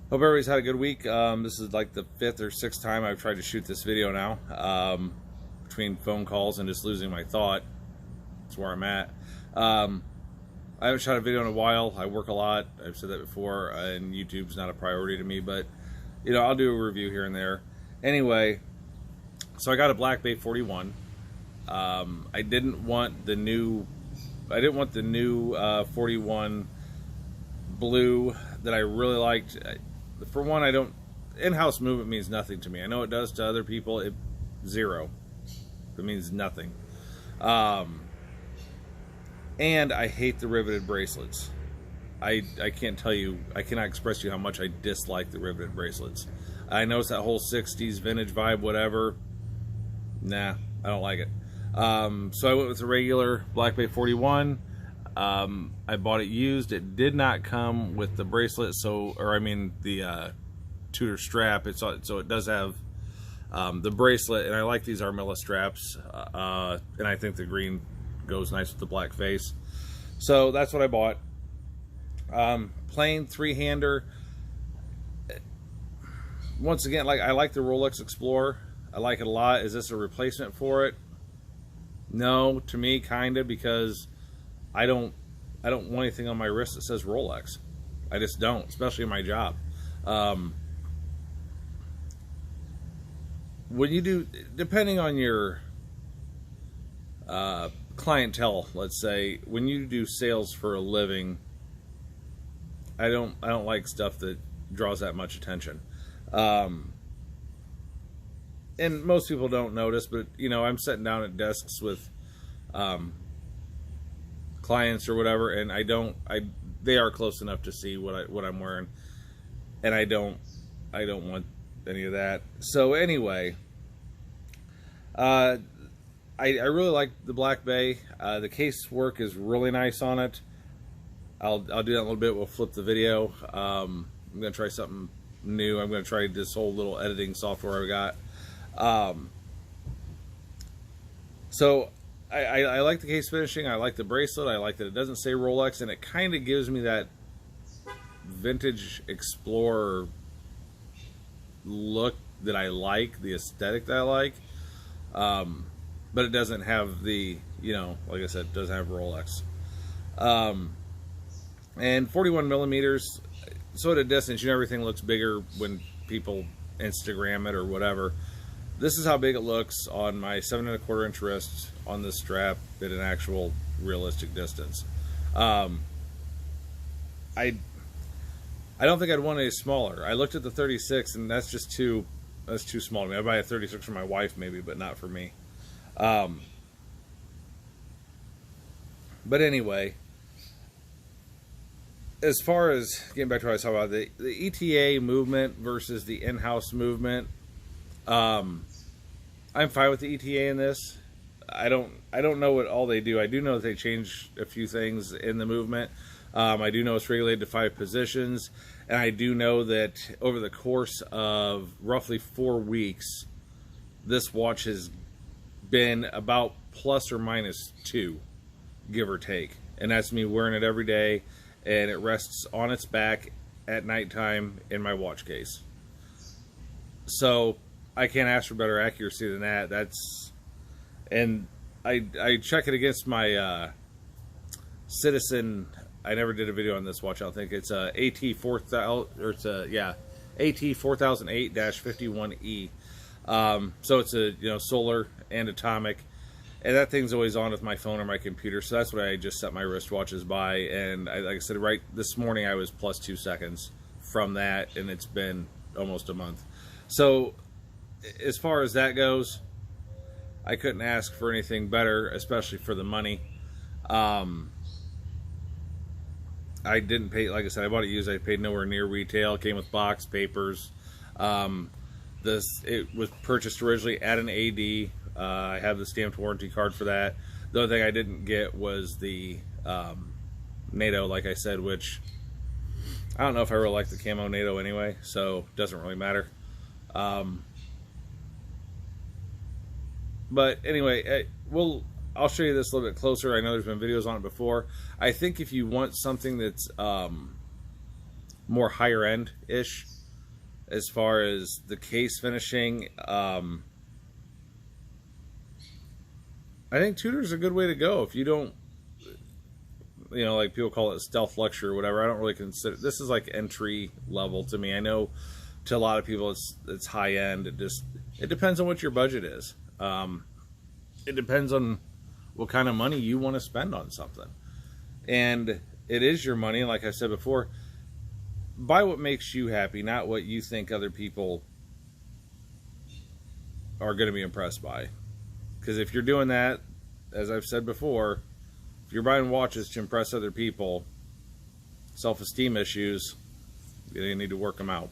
Hope everybody's had a good week. This is like the 5th or 6th time I've tried to shoot this video now. Between phone calls and just losing my thought. That's where I'm at. I haven't shot a video in a while. I work a lot. I've said that before, and YouTube's not a priority to me, but you know, I'll do a review here and there. Anyway, so I got a Black Bay 41. I didn't want the new 41 blue that I really liked. For one, in-house movement means nothing to me. I know it does to other people. Zero. It means nothing. And I hate the riveted bracelets. I can't tell you, I cannot express to you how much I dislike the riveted bracelets. I know it's that whole 60s vintage vibe, whatever. Nah, I don't like it. So I went with the regular Black Bay 41. I bought it used. It did not come with the bracelet, the Tudor strap. So it does have the bracelet, and I like these Armilla straps, and I think the green goes nice with the black face. So that's what I bought. Plain three-hander. Once again, I like the Rolex Explorer. I like it a lot. Is this a replacement for it? No, to me, kinda, because I don't want anything on my wrist that says Rolex. I just don't, especially in my job. When you do, depending on your clientele, let's say, when you do sales for a living, I don't like stuff that draws that much attention. And most people don't notice, but you know, I'm sitting down at desks with clients or whatever, and they are close enough to see what I'm wearing, and I don't want any of that. So anyway, I really like the Black Bay. The case work is really nice on it. I'll do that in a little bit. We'll flip the video. I'm gonna try something new. I'm gonna try this whole little editing software I got. So I like the case finishing. I like the bracelet. I like that it doesn't say Rolex, and it kind of gives me that vintage Explorer look that I like, the aesthetic that I like. But it doesn't have the, you know, like I said, it doesn't have Rolex. And 41 millimeters, so at a distance, you know, everything looks bigger when people Instagram it or whatever. This is how big it looks on my 7¼ inch wrist on this strap at an actual realistic distance. I don't think I'd want any smaller. I looked at the 36, and that's too small to me. I'd buy a 36 for my wife maybe, but not for me. But anyway, as far as getting back to what I was talking about, the ETA movement versus the in-house movement, I'm fine with the ETA in this. I don't know what all they do. I do know that they change a few things in the movement. I do know it's regulated to 5 positions, and I do know that over the course of roughly 4 weeks, this watch has been about ±2, give or take. And that's me wearing it every day, and it rests on its back at nighttime in my watch case. So I can't ask for better accuracy than that. And I check it against my Citizen. I never did a video on this watch. I don't think it's a AT4000, or it's a AT4008-51E. So it's a, you know, solar and atomic, and that thing's always on with my phone or my computer. So that's what I just set my wristwatches by. And like I said, right this morning I was +2 seconds from that, and it's been almost a month. So as far as that goes, I couldn't ask for anything better, especially for the money. I didn't pay, like I said, I bought it used. I paid nowhere near retail. It came with box, papers. It was purchased originally at an AD. I have the stamped warranty card for that. The other thing I didn't get was the NATO, like I said, which I don't know if I really like the camo NATO anyway, so it doesn't really matter. But anyway, I'll show you this a little bit closer. I know there's been videos on it before. I think if you want something that's more higher end-ish, as far as the case finishing, I think Tudor's a good way to go. If you don't, like people call it stealth luxury or whatever, I don't really consider, this is like entry level to me. I know to a lot of people it's high end. It depends on what your budget is. It depends on what kind of money you want to spend on something. And it is your money, like I said before. Buy what makes you happy, not what you think other people are going to be impressed by. Because if you're doing that, as I've said before, if you're buying watches to impress other people, self-esteem issues, you need to work them out.